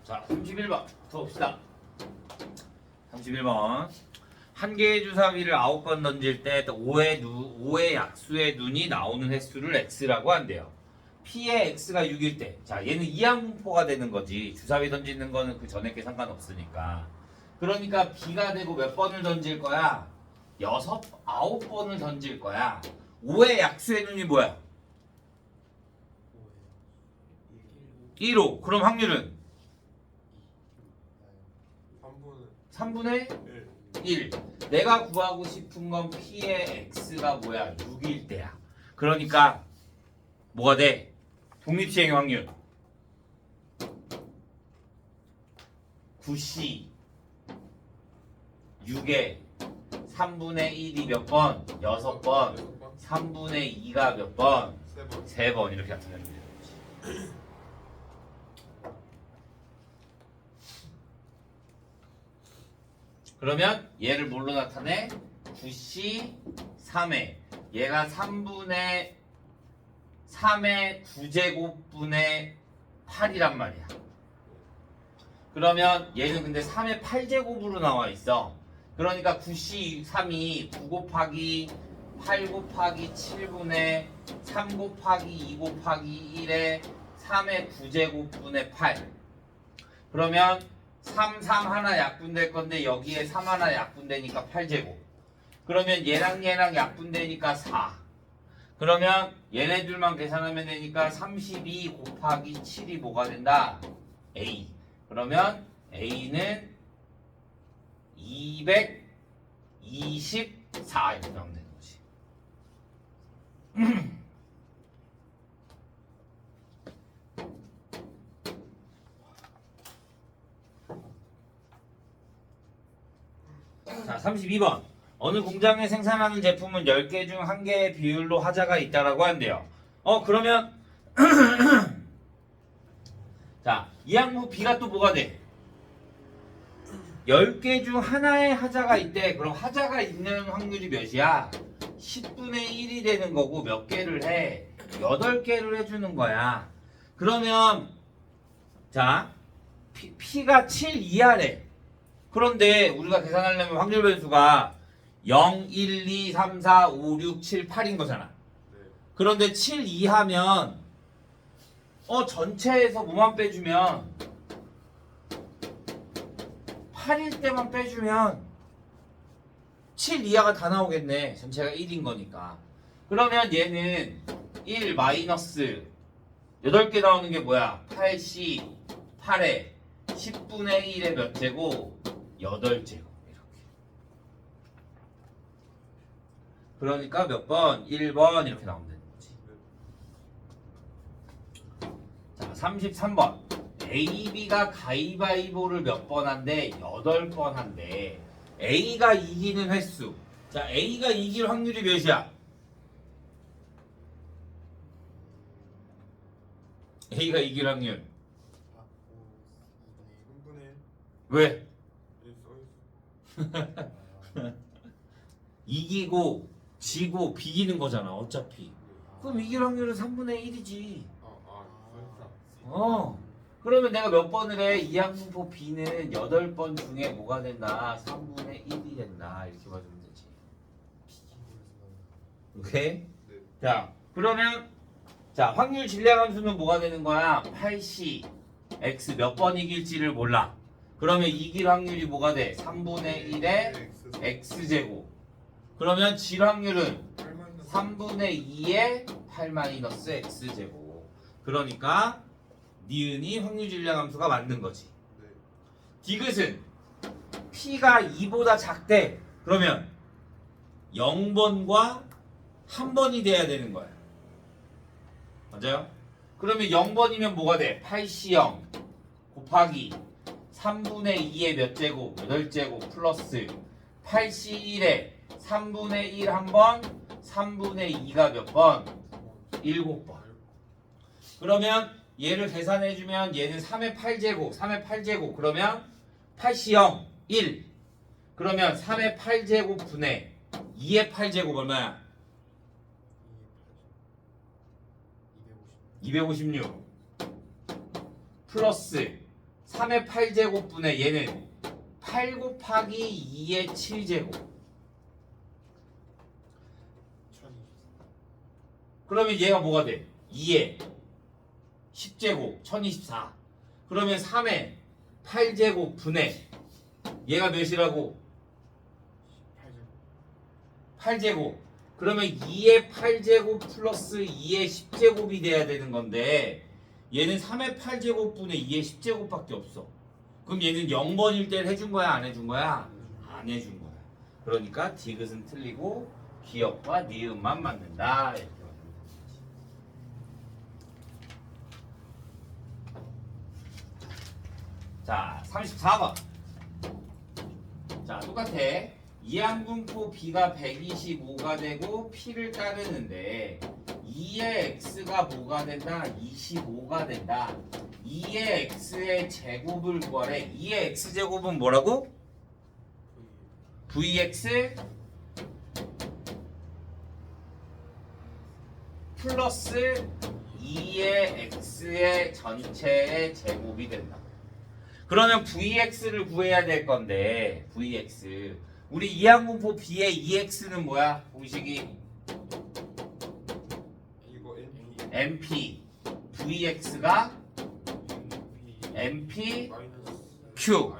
자, 31번 봅시다. 31번. 한 개의 주사위를 9번 던질 때 5의 약수의 눈이 나오는 횟수를 x라고 한대요. p의 x가 6일 때. 자, 얘는 이항분포가 되는 거지. 주사위 던지는 거는 그 전에 게 상관없으니까. 그러니까 b가 되고 몇 번을 던질 거야? 9번을 던질 거야. 5의 약수의 눈이 뭐야? 1호. 그럼 확률은? 3분의 1. 내가 구하고 싶은 건 P의 X가 뭐야? 6일 때야. 그러니까 뭐가 돼? 독립시행의 확률 9C 6에 3분의 1이 몇 번? 6번. 3분의 2가 몇 번? 3번. 이렇게 나타내면 돼요. 그러면 얘를 뭘로 나타내? 9C 3에 얘가 3분의 3의 9제곱분의 8이란 말이야. 그러면 얘는 근데 3의 8제곱으로 나와 있어. 그러니까 9C 3이 9 곱하기 8 곱하기 7분의 3 곱하기 2 곱하기 1에 3의 9제곱분의 8. 그러면 3, 3 하나 약분될 건데 여기에 3 하나 약분되니까 8제곱. 그러면 얘랑 약분되니까 4. 그러면 얘네들만 계산하면 되니까 32 곱하기 7이 뭐가 된다? A. 그러면 A는 224 이렇게 나오면 되는 거지. 자, 32번. 어느 공장에 생산하는 제품은 10개 중 1개의 비율로 하자가 있다라고 한대요. 그러면 자, 이 항목 B가 또 뭐가 돼? 10개 중 하나의 하자가 있대. 그럼 하자가 있는 확률이 몇이야? 10분의 1이 되는 거고 몇 개를 해? 8개를 해주는 거야. 그러면 자, P가 7 이하래. 그런데 우리가 계산하려면 확률 변수가 0, 1, 2, 3, 4, 5, 6, 7, 8인 거잖아. 그런데 7 이하면 전체에서 뭐만 빼주면 8일 때만 빼주면 7 이하가 다 나오겠네. 전체가 1인 거니까. 그러면 얘는 1 마이너스 8개 나오는 게 뭐야? 8C 8에 10분의 1에 몇 제곱? 8제곱. 그러니까 몇 번? 1번 이렇게 나오면 되는 거지. 자, 33번. A, B가 가위바위보를 몇 번 한대? 8번 한대. A가 이기는 횟수. 자, A가 이길 확률이 몇이야? A가 이길 확률. 왜? 이기고 지고 비기는 거잖아 어차피. 그럼 이길 확률은 3분의 1이지. 그러면 내가 몇 번을 해? 이항분포 B는 8번 중에 뭐가 된다? 3분의 1이 된다. 이렇게 봐주면 되지. 오케이? 자, 그러면 자, 확률 질량함수는 뭐가 되는 거야? 8C X 몇 번 이길지를 몰라. 그러면 이길 확률이 뭐가 돼? 3분의 1의 X제곱. 그러면 질 확률은 3분의 2의 8-X제곱. 그러니까 니은이 확률 질량 함수가 맞는 거지. 디귿은 P가 2보다 작대. 그러면 0번과 1번이 돼야 되는 거야. 맞아요? 그러면 0번이면 뭐가 돼? 8C0 곱하기 3분의 2의 몇 제곱? 8제곱 플러스 8C1에 3분의 1 한 번, 3분의 2가 몇 번? 7번. 그러면 얘를 계산해주면 얘는 3의 8제곱, 3의 8제곱. 그러면 8C0, 1. 그러면 3의 8제곱 분의 2의 8제곱 얼마야? 256 플러스 3의 8제곱분의 얘는 8 곱하기 2의 7제곱. 그러면 얘가 뭐가 돼? 2의 10제곱 1024. 그러면 3의 8제곱분의 얘가 몇이라고? 8제곱. 그러면 2의 8제곱 플러스 2의 10제곱이 돼야 되는 건데 얘는 3의 8제곱분의 2의 10제곱밖에 없어. 그럼 얘는 0번일 때 해준 거야 안 해준 거야? 안 해준 거야. 그러니까 디귿은 틀리고 기역과 니은만 맞는다. 이렇게 만들면 되지. 자 34번. 자 똑같아. 이항분포 B가 125가 되고 P를 따르는데 2의 X가 뭐가 된다? 25가 된다. 2의 X의 제곱을 구하래. 2의 X제곱은 뭐라고? VX 플러스 2의 X의 전체의 제곱이 된다. 그러면 VX를 구해야 될 건데 VX 우리 이항분포 B의 2x는 뭐야? 공식이 이거 MP VX가 MP 마이너스 Q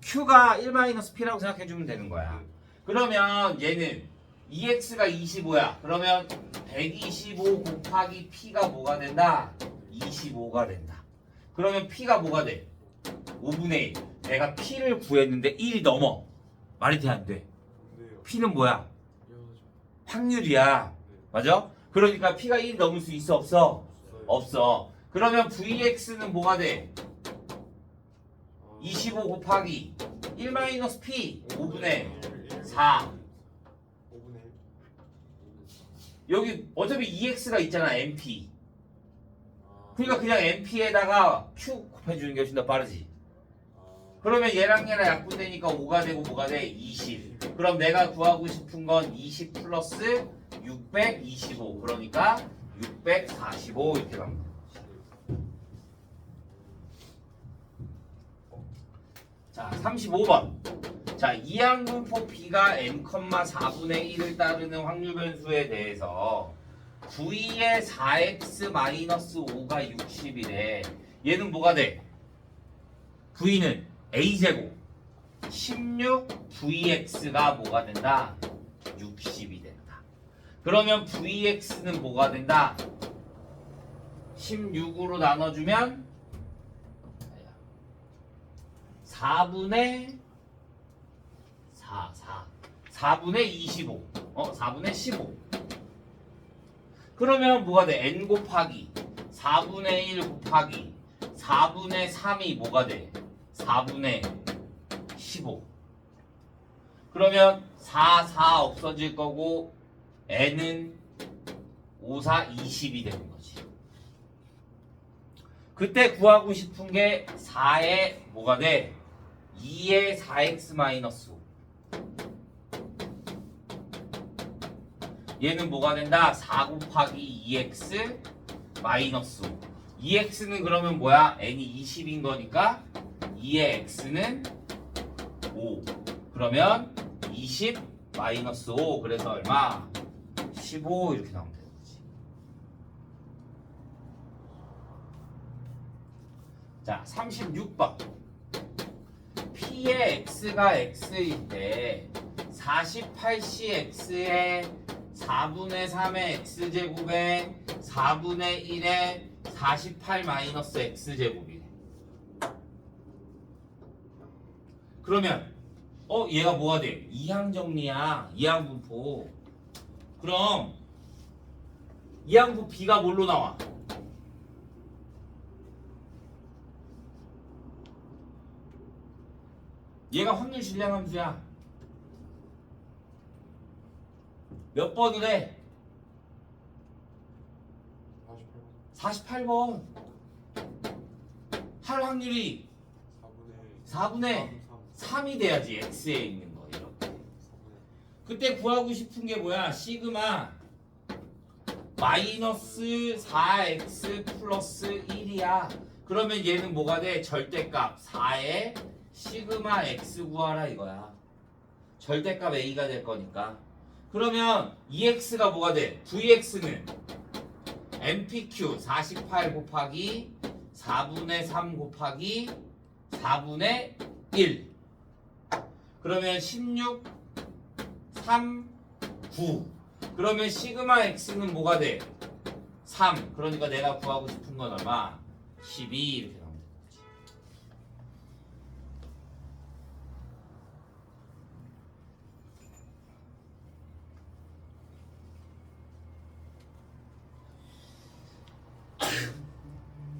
Q가 1-P라고 생각해주면 되는 거야. 그러면 얘는 2x가 25야. 그러면 125 곱하기 P가 뭐가 된다? 25가 된다. 그러면 P가 뭐가 돼? 5분의 1. 내가 P를 구했는데 1이 넘어. 말이 돼 안 돼? 네요. P는 뭐야? 이어져. 확률이야. 맞아? 그러니까 P가 1이 넘을 수 있어 없어? 없어. 그러면 VX는 뭐가 돼? 25 곱하기 1-P 5분의 4. 5분의 1. 여기 어차피 2x가 있잖아 MP. 그러니까 그냥 MP에다가 Q 곱해주는 게 훨씬 더 빠르지. 그러면 얘랑 약분되니까 5가 되고 뭐가 돼? 20. 그럼 내가 구하고 싶은 건 20 플러스 625. 그러니까 645 이렇게 갑니다. 자, 35번. 자, 이항분포 B가 n,4분의 1을 따르는 확률 변수에 대해서 V의 4x-5가 60이래. 얘는 뭐가 돼? V는 A제곱 16 VX가 뭐가 된다? 60이 된다. 그러면 VX는 뭐가 된다? 16으로 나눠주면 4분의 4분의 25 4분의 15. 그러면 뭐가 돼? N 곱하기 4분의 1 곱하기 4분의 3이 뭐가 돼? 4분의 15. 그러면 4 없어질 거고 n은 5, 4, 20이 되는 거지. 그때 구하고 싶은 게 4의 뭐가 돼? 2의 4x-5. 얘는 뭐가 된다? 4 곱하기 2x 마이너스 5. 2x는 그러면 뭐야? n이 20인 거니까 2의 x는 5. 그러면 20 마이너스 5. 그래서 얼마? 15 이렇게 나오면 되는 거지. 자, 36번. P의 x가 x일 때 48cx의 4분의 3의 x제곱에 4분의 1의 48 마이너스 x제곱이래. 그러면 얘가 뭐가 돼? 이항정리야. 이항분포. 그럼 이항분포 B가 뭘로 나와? 얘가 확률 질량함수야. 몇 번이래? 48번. 할 확률이 4분의 3이 돼야지. x에 있는 거 이렇게. 그때 구하고 싶은 게 뭐야? 시그마 마이너스 4x 플러스 1이야. 그러면 얘는 뭐가 돼? 절대값 4에 시그마 x 구하라 이거야. 절대값 a가 될 거니까. 그러면 EX가 뭐가 돼? VX는 MPQ 48 곱하기 4분의 3 곱하기 4분의 1. 그러면 16, 3, 9. 그러면 시그마 X는 뭐가 돼? 3. 그러니까 내가 구하고 싶은 건 얼마? 12 이렇게 나오는 거지.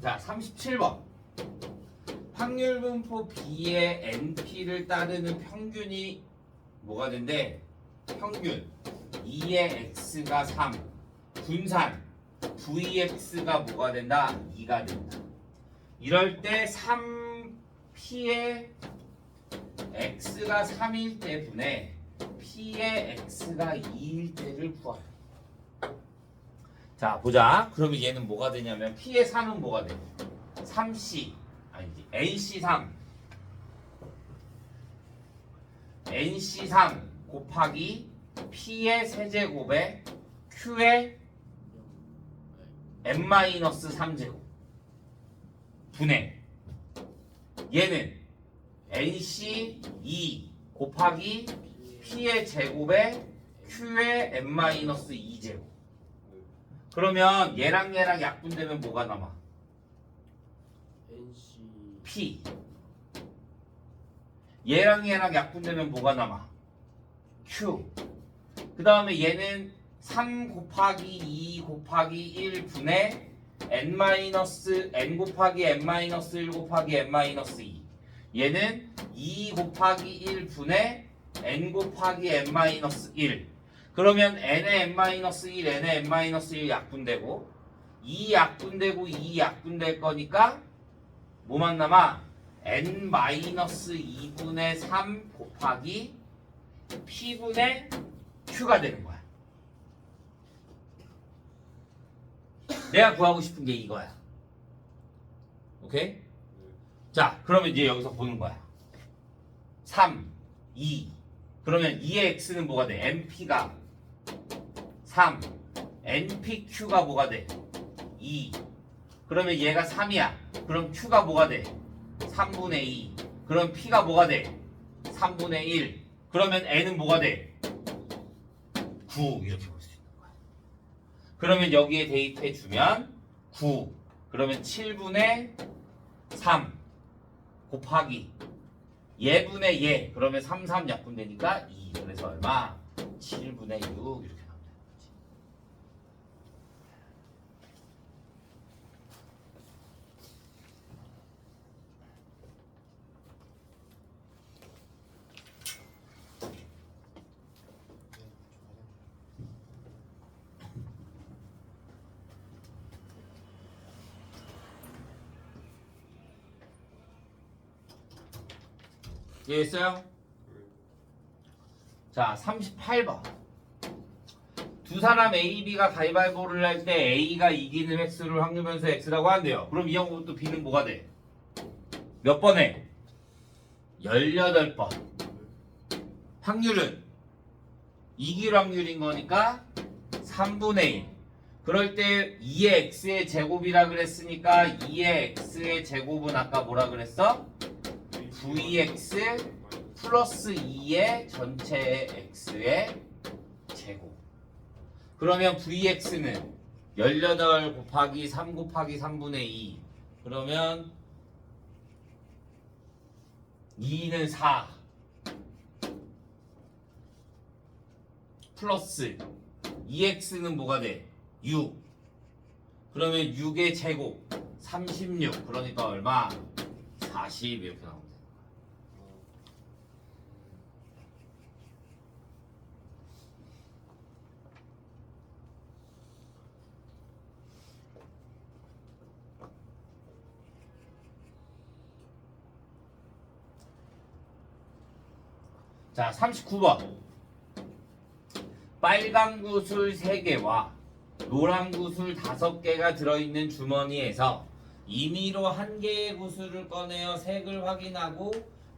자, 37번. 확률분포 B의 NP를 따르는 평균이 뭐가 된대? 평균 2의 X가 3. 분산 VX가 뭐가 된다? 2가 된다. 이럴 때 3P의 X가 3일 때분에 P의 X가 2일 때를 구하라. 자, 보자. 그러면 얘는 뭐가 되냐면 P의 3은 뭐가 돼? 3C 아니지 NC3 NC3 곱하기 P의 세제곱에 Q의 n-3제곱 분의 얘는 NC2 곱하기 P의 제곱에 Q의 n-2제곱. 그러면 얘랑 약분되면 뭐가 남아? NC P. 얘랑 약분되면 뭐가 남아? Q. 그 다음에 얘는 3 곱하기 2 곱하기 1 분의 n 곱하기 n-1 곱하기 n-2. 얘는 2 곱하기 1 분의 n 곱하기 n-1. 그러면 n의 n-1, n의 n-1 약분되고 2 약분되고 2 약분될 거니까 뭐만 남아? n-2분의 3 곱하기 p분의 q가 되는 거야. 내가 구하고 싶은 게 이거야. 오케이? 자, 그러면 이제 여기서 보는 거야. 3, 2. 그러면 2의 x는 뭐가 돼? np가 3. npq가 뭐가 돼? 2. 그러면 얘가 3이야. 그럼 q가 뭐가 돼? 3분의 2. 그럼 p가 뭐가 돼? 3분의 1. 그러면 n은 뭐가 돼? 9 이렇게 볼 수 있는 거야. 그러면 여기에 대입해 주면 9. 그러면 7분의 3 곱하기 얘분의 얘. 그러면 3, 3 약분되니까 2. 그래서 얼마? 7분의 6 이렇게 나온다는 거지. 이해했어요? 자, 38번. 두 사람 A, B가 가위바위보를 할 때 A가 이기는 횟수를 확률변수 X라고 한대요. 그럼 이 형부터 B는 뭐가 돼? 몇 번에? 18번. 확률은 이길 확률인 거니까 3분의 1. 그럴 때 2의 X의 제곱이라 그랬으니까 2의 X의 제곱은 아까 뭐라 그랬어? VX 플러스 2의 전체 X의 제곱. 그러면 VX는 18 곱하기 3 곱하기 3분의 2. 그러면 2는 4 플러스 2X는 뭐가 돼? 6. 그러면 6의 제곱 36. 그러니까 얼마? 40 이렇게 나옵니다. 자, 39번. 빨간 구슬 3개와 노란 구슬 5개가 들어있는 주머니에서 임의로 한 개의 구수를 꺼내어 색을 확인하고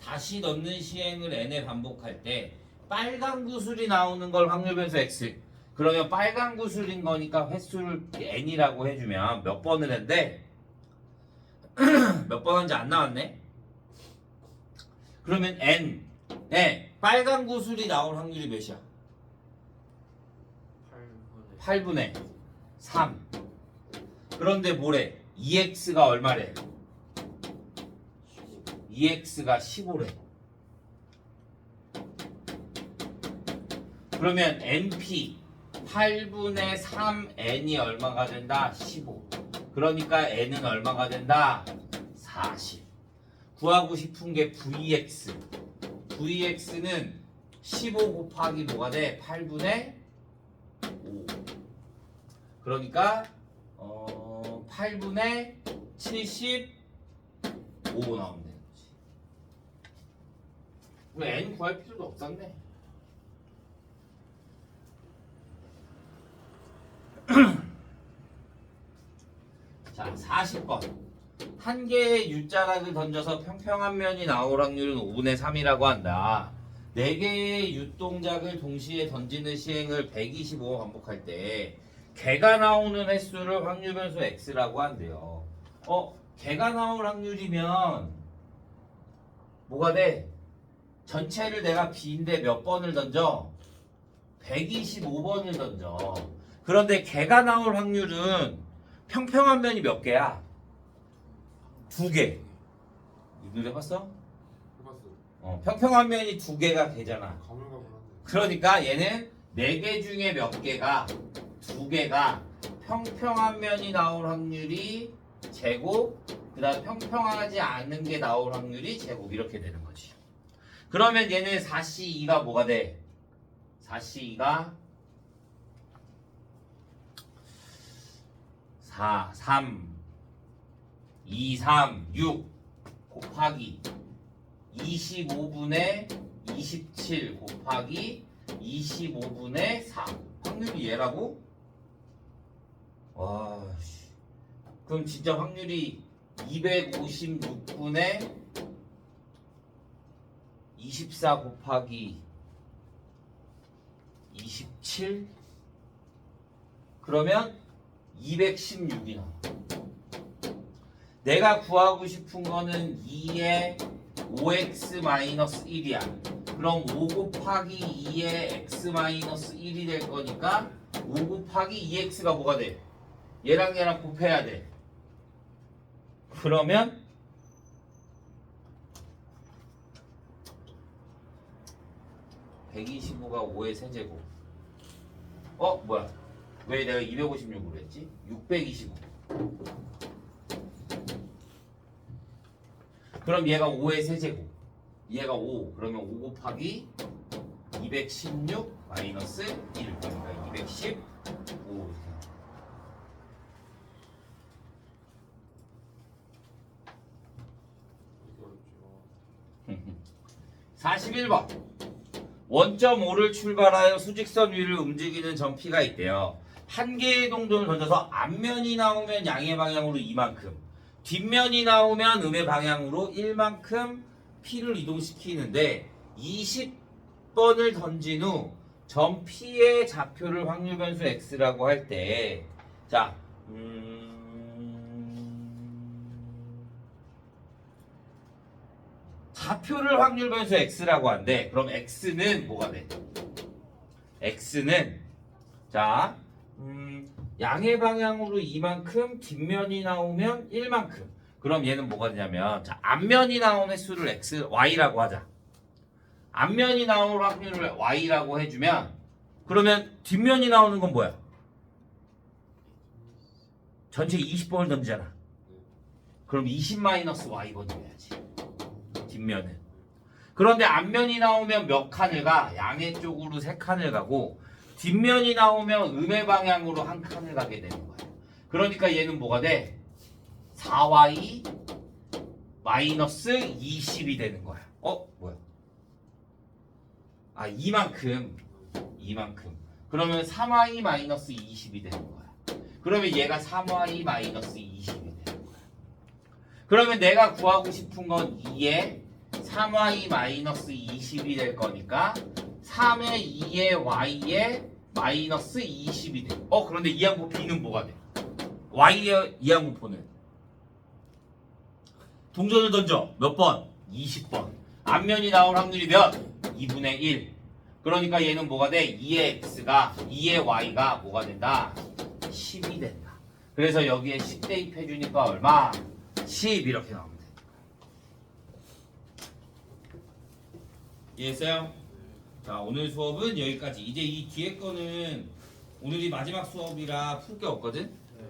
다시 넣는 시행을 n에 반복할 때 빨간 구슬이 나오는 걸 확률 변수 x. 그러면 빨간 구슬인 거니까 횟수를 n이라고 해주면 몇 번을 했는데 몇 번 한지 안 나왔네. 그러면 n에 빨간 구슬이 나올 확률이 몇이야? 8분의 3. 그런데 뭐래? 2x가 얼마래? 2x가 15래. 그러면 np 8분의 3n이 얼마가 된다? 15. 그러니까 n은 얼마가 된다? 40. 구하고 싶은 게 vx. vx는 15 곱하기 뭐가 돼? 8분의 5. 그러니까 8분의 75 나오면 되는 거지. 우리 n 구할 필요도 없었네. 자, 40번. 한 개의 U자락을 던져서 평평한 면이 나올 확률은 5분의 3이라고 한다. 4개의 U동작을 동시에 던지는 시행을 125번 반복할 때 개가 나오는 횟수를 확률 변수 x라고 한대요. 개가 나올 확률이면 뭐가 돼? 전체를 내가 b인데 몇 번을 던져? 125번을 던져. 그런데 개가 나올 확률은 평평한 면이 몇 개야? 2개. 눈 해봤어? 해봤어요. 평평한 면이 2개가 되잖아. 가물가물한데. 그러니까 얘는 4개 중에 몇 개가 2개가 평평한 면이 나올 확률이 제곱, 그 다음 평평하지 않은 게 나올 확률이 제곱, 이렇게 되는 거지. 그러면 얘는 4C2가 뭐가 돼? 4C2가 4, 3, 2, 3, 6 곱하기 25분의 27 곱하기 25분의 4. 확률이 얘라고? 와, 씨. 그럼 진짜 확률이 256분의 24 곱하기 27? 그러면 216이 나와. 내가 구하고 싶은 거는 2의 5x-1이야. 그럼 5 곱하기 2의 x-1이 될 거니까 5 곱하기 2x가 뭐가 돼? 얘랑 얘랑 곱해야 돼. 그러면 (125가) 5의 세제곱. 뭐야? 왜 내가 256으로 했지? 625. 그럼 얘가 5의 세제곱. 얘가 5. 그러면 5 곱하기 216 마이너스 1. 그러니까 215. 41번. 원점 5를 출발하여 수직선 위를 움직이는 점 P가 있대요. 한 개의 동전을 던져서 앞면이 나오면 양의 방향으로 이만큼, 뒷면이 나오면 음의 방향으로 1만큼 P를 이동시키는데 20번을 던진 후 점 P의 좌표를 확률 변수 X라고 할 때, 자, 좌표를 확률 변수 x라고 한대. 그럼 x는 뭐가 돼? x는 자, 양의 방향으로 이만큼, 뒷면이 나오면 1만큼. 그럼 얘는 뭐가 되냐면, 자, 앞면이 나온 횟수를 x, y라고 하자. 앞면이 나올 확률을 y라고 해주면, 그러면 뒷면이 나오는 건 뭐야? 전체 20번을 던지잖아. 그럼 20-y 번 해야지. 뒷면은. 그런데 앞면이 나오면 몇 칸을 가? 양의 쪽으로 3칸을 가고, 뒷면이 나오면 음의 방향으로 1칸을 가게 되는 거야. 그러니까 얘는 뭐가 돼? 4y 마이너스 20이 되는 거야. 뭐야? 이만큼. 그러면 3y 마이너스 20이 되는 거야. 그러면 얘가 3y 마이너스 20이 되는 거야. 그러면 내가 구하고 싶은 건 2에 3y-20이 될 거니까 3의 2의 y에 마이너스 20이 돼. 그런데 이항구 b는 뭐가 돼? y의 이항구포는 동전을 던져. 몇 번? 20번. 앞면이 나올 확률이 몇? 2분의 1. 그러니까 얘는 뭐가 돼? 2의 x가 2의 y가 뭐가 된다? 10이 된다. 그래서 여기에 10 대입해 주니까 얼마? 10 이렇게 나오면 돼. 이해했어요? 자, 오늘 수업은 여기까지. 이제 이 뒤에 거는 오늘이 마지막 수업이라 풀 게 없거든? 네.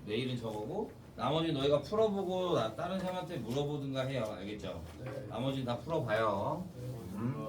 내일은 저거고 나머지 너희가 풀어보고 다른 사람한테 물어보든가 해요. 알겠죠? 네. 나머지는 다 풀어봐요. 네. 음.